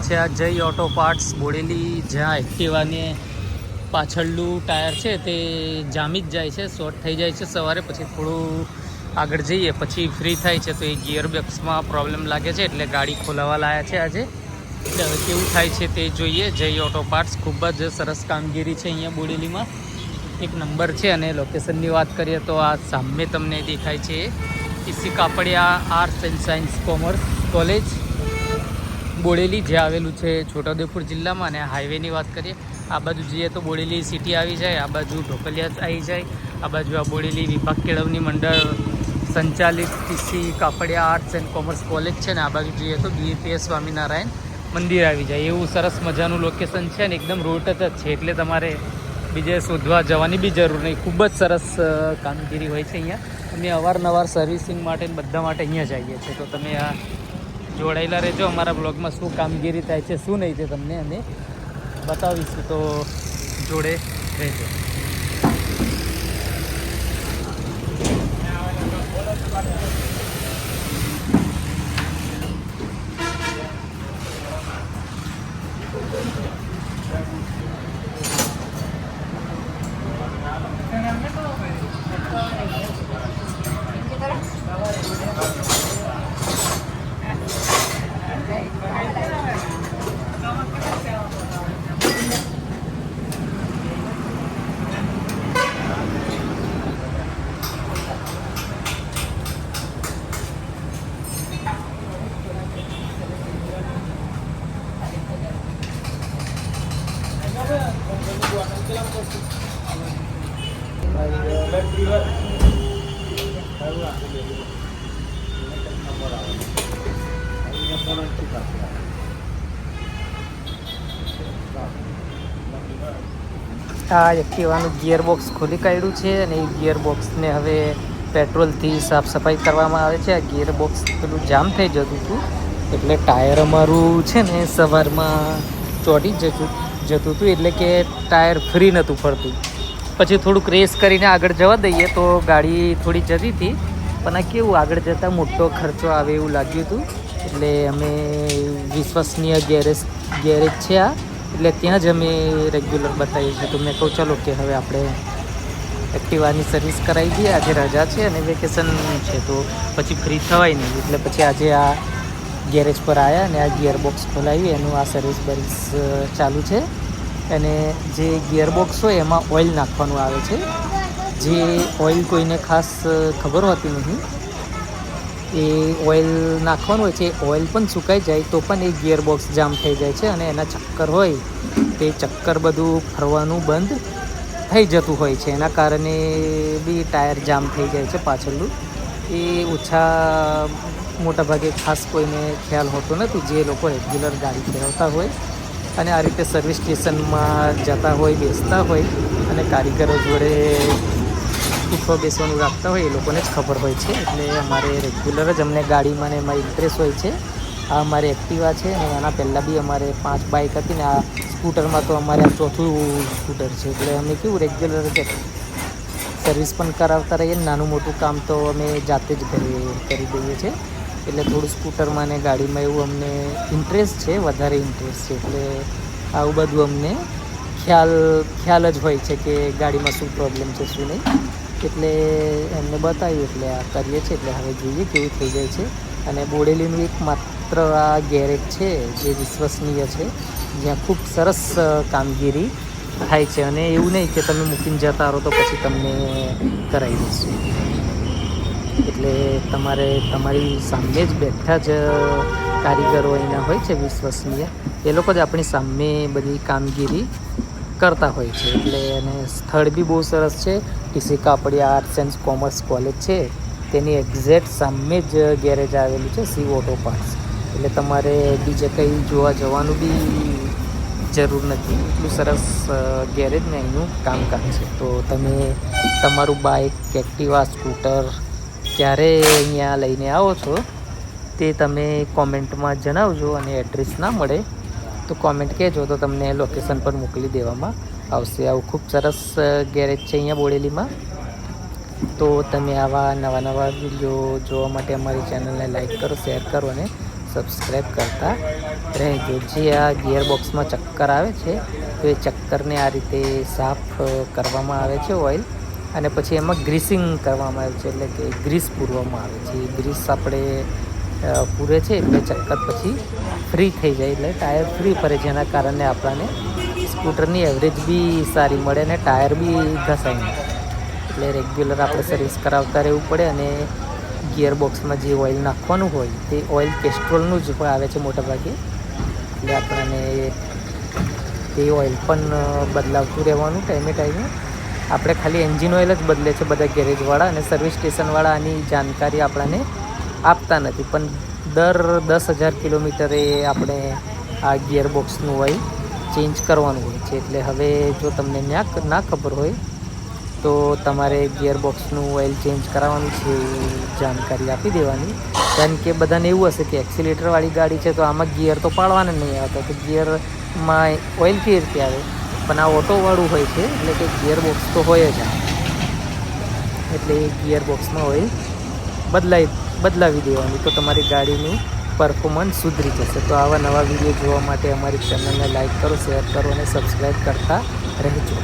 છે આ જય ઓટો પાર્ટ્સ બોડેલી, જ્યાં એક્ટિવાને પાછળનું ટાયર છે તે જામી જ જાય છે, શોર્ટ થઈ જાય છે સવારે. પછી થોડું આગળ જઈએ પછી ફ્રી થાય છે, તો એ ગિયર બોક્સમાં પ્રોબ્લેમ લાગે છે, એટલે ગાડી ખોલાવવા લાયા છે આજે. એટલે હવે કેવું થાય છે તે જોઈએ. જય ઓટો પાર્ટ્સ ખૂબ જ સરસ કામગીરી છે અહીંયા બોડેલીમાં, એક નંબર છે. અને લોકેશનની વાત કરીએ તો આ સામે તમને દેખાય છે TC Kapadia arts and science commerce college Bodeli, જે આવેલું છે છોટાઉદેપુર જિલ્લામાં. અને હાઈવેની વાત કરીએ, આ બાજુ જઈએ તો બોડેલી સિટી આવી જાય, આ બાજુ ઢોકલિયા આવી જાય, આ બાજુ આ બોડેલી વિભાગ કેળવણી મંડળ સંચાલિત TC Kapadia arts and commerce college છે ને આ બાજુ જઈએ તો BAPS સ્વામિનારાયણ મંદિર આવી જાય. એવું સરસ મજાનું લોકેશન છે ને એકદમ રોડ ટચ જ છે, એટલે તમારે બીજે શોધવા જવાની બી જરૂર નહીં. ખૂબ જ સરસ કામગીરી હોય છે અહીંયા. અમે અવારનવાર સર્વિસિંગ માટે બધા માટે અહીંયા જ આવીએ છીએ. તો તમે આ જોડાયેલા રહેજો અમારા બ્લોગમાં. શું કામગીરી થાય છે શું નહીં તે તમને અમે બતાવીશું, તો જોડે રહેજો. આ એક્ટિવાનું ગિયર બોક્સ ખોલી કાઢ્યું છે અને એ ગિયર બોક્સને હવે પેટ્રોલથી સાફ સફાઈ કરવામાં આવે છે. આ ગિયર બોક્સ પેલું જામ થઈ જતું હતું, એટલે ટાયર અમારું છે ને સવારમાં ચોટી જતું હતું, એટલે કે ટાયર ફ્રી નહોતું ફરતું. પછી થોડુંક રેસ કરીને આગળ જવા દઈએ તો ગાડી થોડી જતી હતી, પણ આ કેવું આગળ જતાં મોટો ખર્ચો આવે એવું લાગ્યું હતું. એટલે અમે વિશ્વસનીય ગેરેજ છે આ, એટલે ત્યાં જ અમે રેગ્યુલર બતાવીએ છીએ. તો મેં કહું ચલો કે હવે આપણે એક્ટિવાની સર્વિસ કરાવી દઈએ. આજે રજા છે અને વેકેશન છે, તો પછી ફ્રી થવાય નહીં, એટલે પછી આજે આ ગેરેજ પર આવ્યા અને આ ગિયર બોક્સ ખોલાવી એનું આ સર્વિસ બર્વિસ ચાલુ છે. અને જે ગિયર બોક્સ હોય એમાં ઓઇલ નાખવાનું આવે છે, જે ઓઇલ કોઈને ખાસ ખબર હોતી નહીં. એ ઓઇલ નાખવાનું હોય છે, ઓઇલ પણ સુકાઈ જાય તો પણ એ ગિયર બોક્સ જામ થઈ જાય છે, અને એના ચક્કર હોય તે ચક્કર બધું ફરવાનું બંધ થઈ જતું હોય છે. એના કારણે બી ટાયર જામ થઈ જાય છે પાછળનું. એ મોટાભાગે ખાસ કોઈને ખ્યાલ હોતો નથી, જે લોકો રેગ્યુલર ગાડી ફેરવતા હોય અને આ રીતે સર્વિસ સ્ટેશનમાં જતા હોય, બેસતા હોય અને કારીગરો જોડે ઉઠવા બેસવાનું રાખતા હોય, એ લોકોને જ ખબર હોય છે. એટલે અમારે રેગ્યુલર જ અમને ગાડીમાં ને એમાં ઇન્ટરેસ્ટ હોય છે. આ અમારે એક્ટિવા છે અને એના પહેલાં બી અમારે 5 બાઇક હતી ને આ સ્કૂટરમાં તો અમારે આ ચોથું સ્કૂટર છે. એટલે અમે કેવું રેગ્યુલર જ સર્વિસ પણ કરાવતા રહીએ, નાનું મોટું કામ તો અમે જાતે જ કરી દઈએ છીએ. એટલે થોડું સ્કૂટરમાં ને ગાડીમાં એવું અમને ઇન્ટરેસ્ટ છે, વધારે ઇન્ટરેસ્ટ છે. એટલે આવું બધું અમને ખ્યાલ જ હોય છે કે ગાડીમાં શું પ્રોબ્લેમ છે શું નહીં. એટલે એમને બતાવ્યું એટલે આ કરીએ છીએ. એટલે હવે જોઈએ કેવું થઈ જાય છે. અને બોડેલીનું એક માત્ર આ ગેરેજ છે જે વિશ્વસનીય છે, જ્યાં ખૂબ સરસ કામગીરી થાય છે. અને એવું નહીં કે તમે મૂકીને જતા રહો તો પછી તમને કરાવી દઈશું. એટલે તમારે તમારી સામે જ બેઠા જ કારીગરો અહીંના હોય છે વિશ્વસનીય, એ લોકો જ આપણી સામે બધી કામગીરી કરતા હોય છે. એટલે અને સ્થળ બી બહુ સરસ છે. TC Kapadia arts and commerce college છે તેની એક્ઝેક્ટ સામે જ ગેરેજ આવેલું છે, સી ઓટો પાર્ટ્સ. એટલે તમારે બીજે કંઈ જોવા જવાનું બી જરૂર નથી, એટલું સરસ ગેરેજ ને અહીંનું કામકાજ છે. તો તમે તમારું બાઇક, એક્ટિવા, સ્કૂટર ક્યારે અહીંયા લઈને આવો છો તે તમે કોમેન્ટમાં જણાવજો. અને એડ્રેસ ના મળે તો કોમેન્ટ કહેજો, તો તમને લોકેશન પર મોકલી દેવામાં આવશે. આવું ખૂબ સરસ ગેરેજ છે અહીંયા બોડેલીમાં. તો તમે આવા નવા વિડીયો જોવા માટે અમારી ચેનલને લાઈક કરો, શેર કરો અને સબસ્ક્રાઈબ કરતા રહેજો. જે આ ગિયરબોક્સમાં ચક્કર આવે છે તો એ ચક્કરને આ રીતે સાફ કરવામાં આવે છે ઓઇલ, અને પછી એમાં ગ્રીસિંગ કરવામાં આવે છે, એટલે કે ગ્રીસ પૂરવામાં આવે છે. એ ગ્રીસ આપણે પૂરે છે એટલે ચક્કર પછી ફ્રી થઈ જાય, એટલે ટાયર ફ્રી ફરે, જેના કારણે આપણને સ્કૂટરની એવરેજ બી સારી મળે અને ટાયર બી ઘસાય નહીં. એટલે રેગ્યુલર આપણે સર્વિસ કરાવતા રહેવું પડે. અને ગિયરબોક્સમાં જે ઓઇલ નાખવાનું હોય તે ઓઇલ કેસ્ટ્રોલનું જ આવે છે મોટાભાગે, એટલે આપણને તે ઓઇલ પણ બદલાવતું રહેવાનું ટાઈમે ટાઈમે. આપણે ખાલી એન્જિન ઓઇલ જ બદલે છે બધા ગેરેજવાળા, અને સર્વિસ સ્ટેશનવાળા આની જાણકારી આપણને આપતા નથી. પણ દર 10,000 કિલોમીટરે આપણે આ ગિયરબોક્સનું ઓઇલ ચેન્જ કરવાનું હોય છે. એટલે હવે જો તમને ના ખબર હોય તો તમારે ગિયરબોક્સનું ઓઇલ ચેન્જ કરાવવાનું છે એ જાણકારી આપી દેવાની. કારણ કે બધાને એવું હશે કે એક્સિલેટરવાળી ગાડી છે તો આમાં ગિયર તો પાડવાના નહીં આવતા, તો ગિયરમાં ઓઇલ કેવી રીતે આવે? પણ આ ઓટોવાળું હોય છે, એટલે કે ગિયરબોક્સ તો હોય જ. એટલે એ ગિયરબોક્સમાં ઓઇલ બદલાવી દેવાની, તો તમારી ગાડીનું પરફોર્મન્સ સુધરી જશે. તો આવા નવા વિડીયો જોવા માટે અમારી ચેનલને લાઈક કરો, શેર કરો અને સબસ્ક્રાઈબ કરતા રહેજો.